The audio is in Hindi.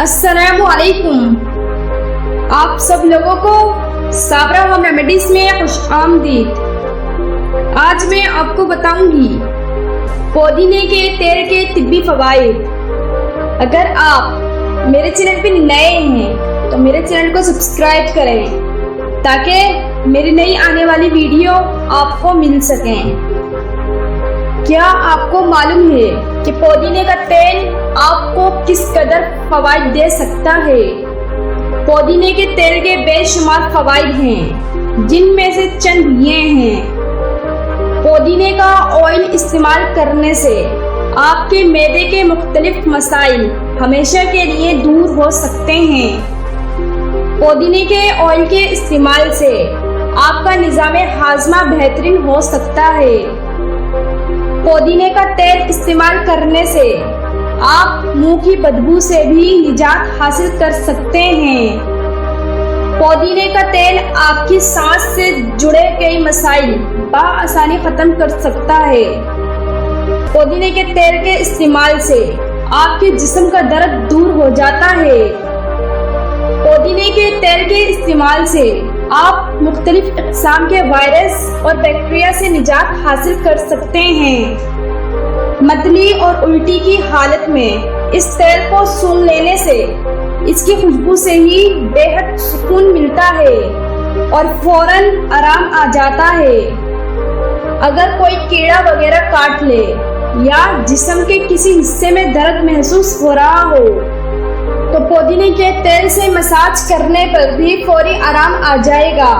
अस्सलामुअलैकुम। आप सब लोगों को साबरा होम रेमेडीज में खुश आमदीद। आज मैं आपको बताऊंगी पुदीने के तेल के तिब्बी फवाइद। अगर आप मेरे चैनल पे नए हैं तो मेरे चैनल को सब्सक्राइब करें ताकि मेरी नई आने वाली वीडियो आपको मिल सकें। क्या आपको मालूम है कि पुदीने का तेल आपको किस कदर फवाइद दे सकता है? पुदीने के तेल के बेशुमार फवाइद हैं, जिनमें से चंद ये हैं। पुदीने का ऑयल इस्तेमाल करने से आपके मैदे के मुख्तलिफ मसाइल हमेशा के लिए दूर हो सकते हैं। पुदीने के ऑयल के इस्तेमाल से आपका निज़ामे हाजमा बेहतरीन हो सकता है। पुदीने का तेल इस्तेमाल करने से आप मुंह की बदबू से भी निजात हासिल कर सकते हैं। पुदीने का तेल आपकी सांस से जुड़े कई मसाइल बआसानी खत्म कर सकता है। पुदीने के तेल के इस्तेमाल से आपके जिस्म का दर्द दूर हो जाता है। पुदीने के तेल के इस्तेमाल से आप मुख्तलिफ इक़साम के वायरस और बैक्टीरिया से निजात हासिल कर सकते हैं। मतली और उल्टी की हालत में इस तेल को सूंघ लेने से इसकी खुशबू से ही बेहद सुकून मिलता है और फौरन आराम आ जाता है। अगर कोई कीड़ा वगैरह काट ले या जिस्म के किसी हिस्से में दर्द महसूस हो रहा हो तो पुदीने के तेल से मसाज करने पर भी फौरी आराम आ जाएगा।